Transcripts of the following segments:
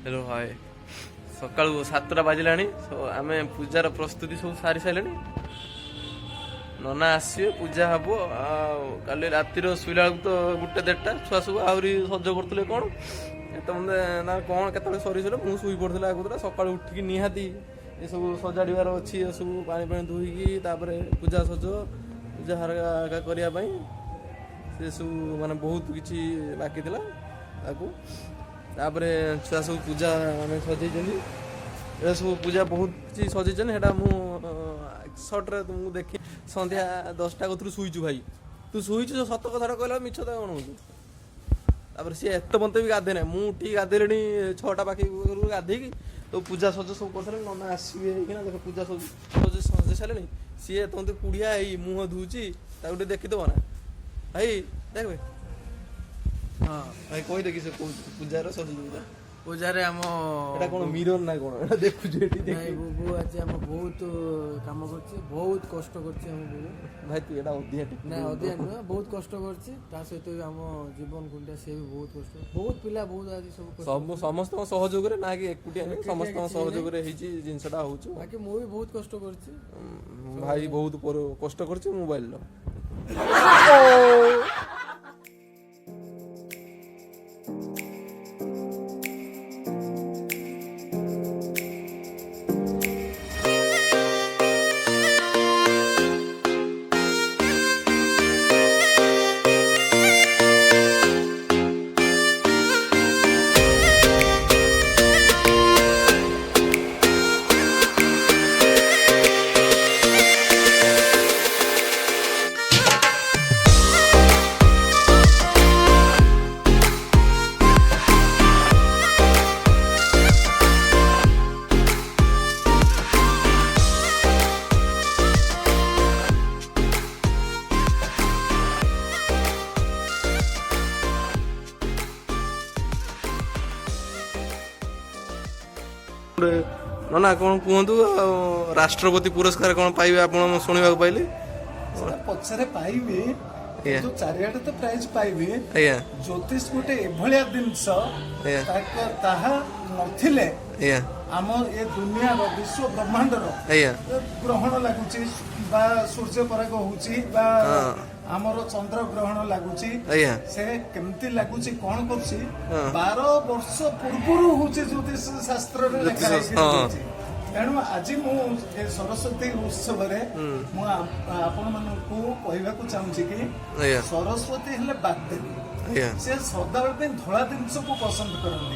Hello hi सका 7टा बाजिला आम पूजार प्रस्तुति सब सारी सारे नना आसवे पूजा हम काली रातिर शुला तो 1-1:30 छुआ सब आहरी सज करते कौन मत ना कौन के सरी सर मुझे शुई पड़ा आगुरा सका उठिकी निहाती ये सब सजाड़ार अच्छी सब पानी पानी धोईकी पूजा सज पूजा हारा करने से सब माने बहुत किसी बाकी था तापर छुआ सब पूजा माने सजे सब पूजा बहुत किसी सजेसन है सर्ट्रे तुमको देखी सन्ध्या 10टा कतु शुईचु भाई तू शुईचु सत कथा कहला मिछ तो कौन हो सी एत मत भी गाधे ना मुझे गाधेली 6टा पाखी गाधे तो पूजा सज सब कर नना आसवे देख पूजा सज सजे सारे सी तुमको कुड़िया मुह धोची देखीदेव ना भाई देख भाई हाँ भाई कही देखी से पूजार सज पूजारे आम एटा कोन मिरर ना कोन एटा देखु जेटी देखि बुबु आज हम बहुत काम करछि बहुत कष्ट करछि हम बुबु भाई तू एटा ओदिया ना ओदिया न बहुत कष्ट करछि ता सहित हम जीवन गुंडा से भी बहुत कष्ट बहुत पिला बहुत आज सब समस्त सहयोग रे ना कि एकुटिया नहीं समस्त सहयोग रे हिची जिंसटा होछु बाकी मो भी बहुत कष्ट करछि भाई बहुत कष्ट करछि मोबाइल लो ना कौन कहतु राष्ट्रपति पुरस्कार कौन पाइबे आप शुणा पाइले पछरे पाइबे तो चारियाडे तो प्राइज पाइबे ज्योतिष गोटे एभलिया जिनस ताहा नथिले आम ए दुनिया रो विश्व ब्रह्मांड रो ग्रहण लागुची बा सूर्य पराग होउची बा आमर चंद्र ग्रहण लागुची से केमती लागुची कोन करची 12 वर्ष पूर्वरु होची ज्योतिष शास्त्र रे लिखा है तेणु आज मु सरस्वती उत्सव आपण मानू कहवाक चाहूँगी कि सरस्वती हेले बागदेवी से सदाबेले धला जिनस को पसंद करती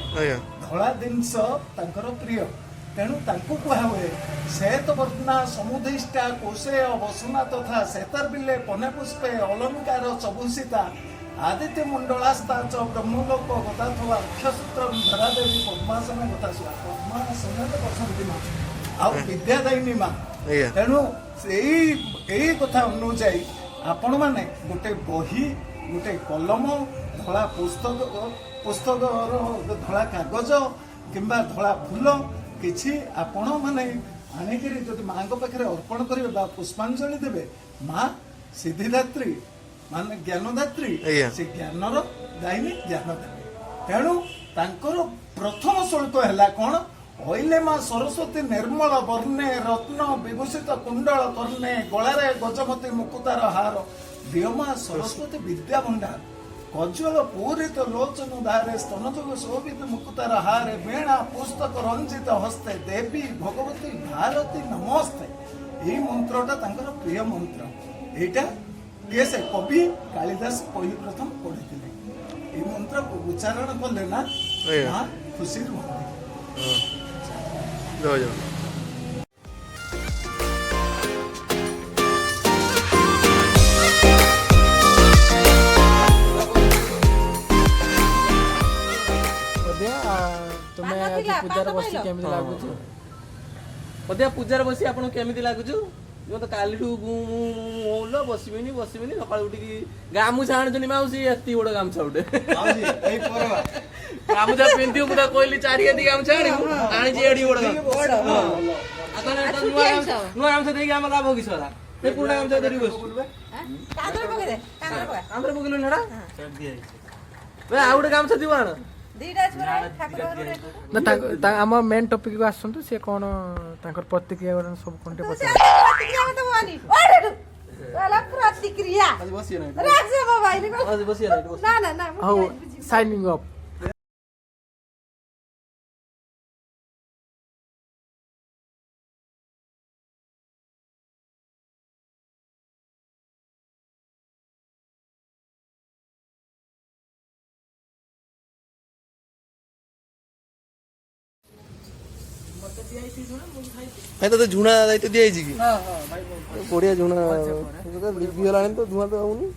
धला जिनस प्रिय तेणु कह हुए श्वेत वर्णा समुदिष्टा कोशेय वसुना तथा शेतर बिले पने पुष्पे अलंकार चबुषिता आदित्य मंडलास्ता च ब्रह्मलोक गताथवा अक्षसूत्र धरादेवी पद्मासन गतासुरा पद्मासन बसंती माँ आ विद्यादायिनी माँ तेणु यही कथा अनुजाई आपण मैंने गोटे बही गोटे कलम धला पुस्तक धला कागज किंबा धला फूल किछि आपण माने आनिकरी जदि माँ पाखे अर्पण करेंगे पुष्पांजलि देवे माँ सिद्धिदात्री माने ज्ञानदात्री से ज्ञानर दायिनी ज्ञान देवे तेणु तांकर प्रथम स्वरूप है कौन अहिले माँ सरस्वती निर्मल वर्णे रत्न विभूषित कुंडल कर्णे गलारे गजमती मुकुतार हार दियमा सरस्वती विद्या भंडार कज्वल पूरित लोचन धारे स्तनजुग शोभित मुकुतार हारे वीणा पुस्तक रंजित हस्ते देवी भगवती भारती नमस्ते यही मंत्रटा तांकर प्रिय मंत्र एटा किए से कवि कालिदास पहली प्रथम पढ़ी मंत्र को उच्चारण कले ना खुशी रुहती पूजार बसी केमिति लागुछु पदिया पूजार बसी आपन केमिति लागुछु तो काली होलो बसबिनी सकाळ उठिकी गामुछा आणजनी माउसी एत्ती बड़ गामुछा उठे गामुछा पिंधियो मुदा कोइली चारि एदी गामुछा आणी जे एडी बड़ नुआ गामुछा देई हम लाभ कि सरा ए पुरा गामुछा देरी बस कांदर पके दे कांदर पके लो नडा वे आउडे गामुछा दिवान ନା ଆମ ମେନ୍ ଟପିକକୁ ଆସନ୍ତୁ ସେ କ'ଣ ତାଙ୍କର ପ୍ରତିକ୍ରିୟା ଗୁଡ଼ା ସବୁ କ'ଣ ଟିକେ ପଚାର ହଉ ସାଇନିଂ ଅଫ୍ ଭାଇ ତତେ ଝୁଣା ଦାୟିତ୍ୱ ଦିଆଯାଇଛି କି? ବଢିଆ ଝୁଣା ଲିଭି ଗଲାଣି ତ ଧୂଆଁ ତ ହଉନି।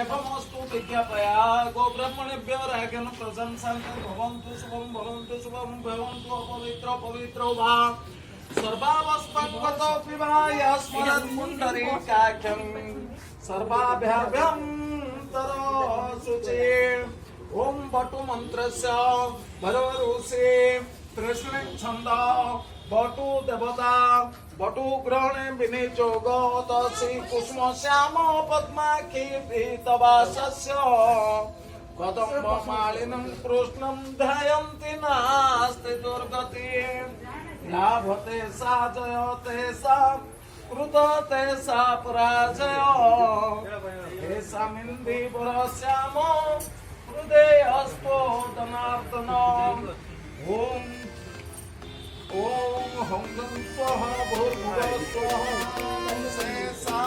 एवमस्तु विज्ञापया गो ब्रह्मणेभ्यो रागेन प्रशंसान्ते भवन्तु शुभं भवन्तु अपवित्र पवित्रो वा सर्वावस्पन्वतो विवाय स्मरन् पुण्डरीकाख्यं सर्वाभ्याभ्यं तरशुचे ओम बटु मंत्रस्य भरवरुषे कृष्ण छंद बटु देवता बटु ग्रहणे विनियोग तसी कुसुम श्याम पद्माखी पीतवासस्य कदम्ब मालिनं कृष्णं ध्यायन्ति नास्ति दुर्गति लाभते सा जयते सा कृतते सा पराजय एषा मिन्दिवर श्याम हृदय अस्फोटनार्दन ओम ओम हं गं स्वः भूर्भुवः स्वः शेषा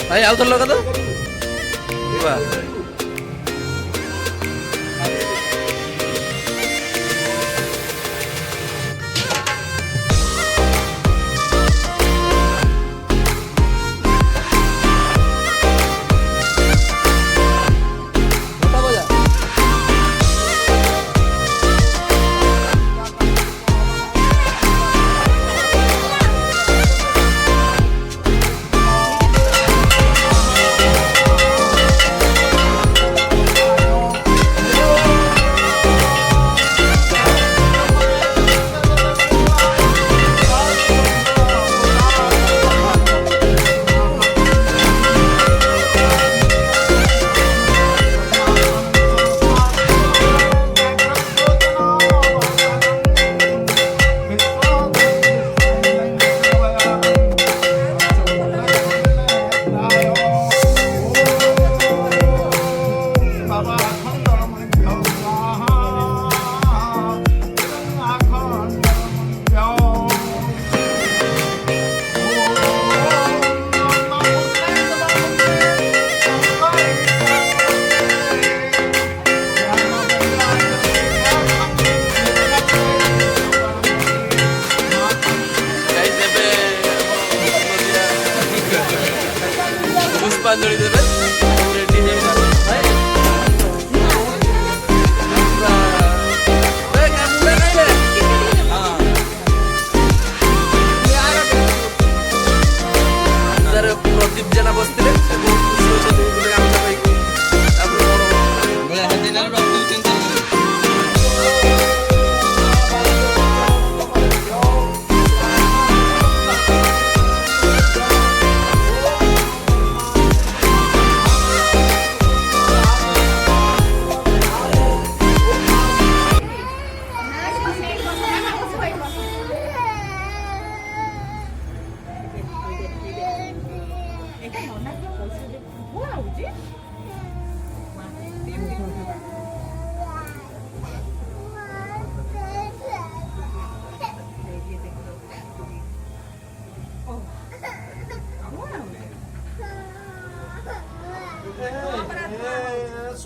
भाई आउ तो लगा तो वाह ପୁଷ୍ପାଞ୍ଜଳି ଦେବେ ରେଡି ହେଇଗଲା ଭାଇ ପ୍ରଦୀପ ଜେନା ବସିଥିଲେ ସେ ବହୁତ ଖୁସି ଅଛନ୍ତି ଗୋଟେ ଗାମୁଛା ପାଇକି ତାପରେ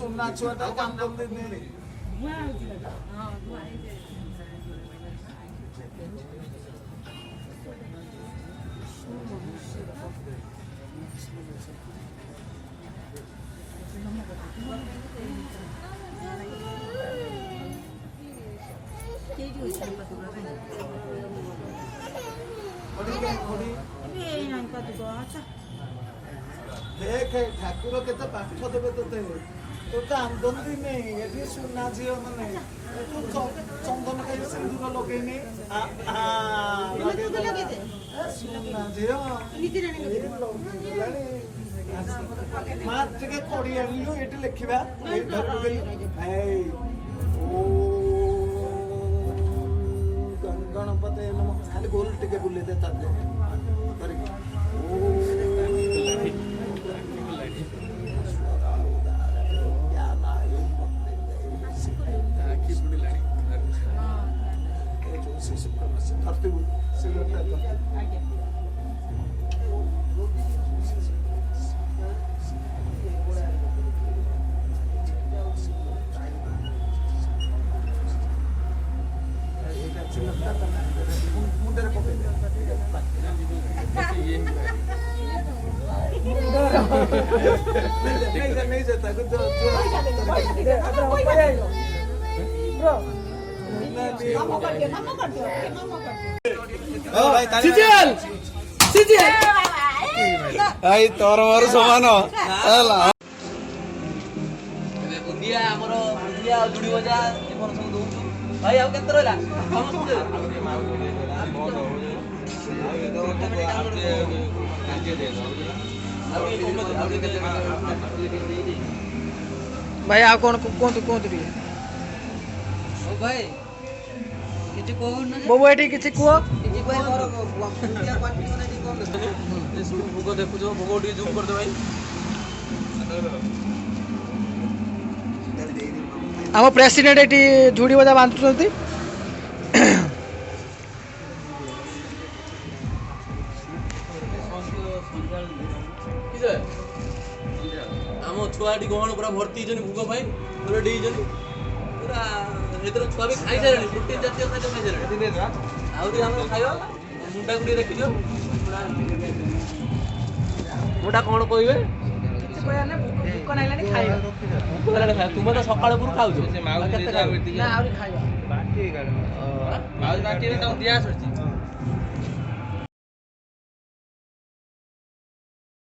ସୁନା ଛୁଆଟା କାମ କରିଦେଇ ଦେଖ ଠାକୁର କେତେ ପାଠ ଦେବେ ତୋତେ ତୋତେ ଆନ୍ଦୋଳନ ନେଇ ଏଠି ସୁନା ଝିଅ ମାନେ ଚନ୍ଦନ ଖାଇ ସିନ୍ଦୁର ଲଗେଇନି ସୁନା ଝିଅ ମା ଟିକେ କଡି ଆଣିଲୁ ଏଠି ଲେଖିବା ଗଣପତି ଖାଲି ଗୋଲ ଟିକେ ବୁଲେଇ ଦେ ତା କରିକି नहीं जाता तोर मोर समान बुंदिया हमर बुंदिया जुड़ी बजा जीवन सब दउछु भाई आउ केते रहला भाई आ कौन कहतु रे भाई किछि कहू न बबू एठी किछि कुओ किछि भाई मोर बुंदिया क्वांटिटी माने जी कम ए सब भोग देखु जो भोग टी जूम कर दे भाई आम प्रेसिडेंट एटी झुड़ी बजा बांधुଛନ୍ତି आम छुआटी गहण पूरा भर्ती भोग पाई पूरा डेजन पूरा एतर छुआ भी खाई सारे प्रोटीन जातीय खाद्य खाई सारे आउरी हम खाइबा मुंडा गुडी देखि जो मुंडा कोन कहबे किछि कहया ने भूख नाइलानी खाइबा भूख लागले खाइ तुम तो सकाळ पुर खाउछो ना आउरी खाइबा बाटी बाटी रे दिया सरछि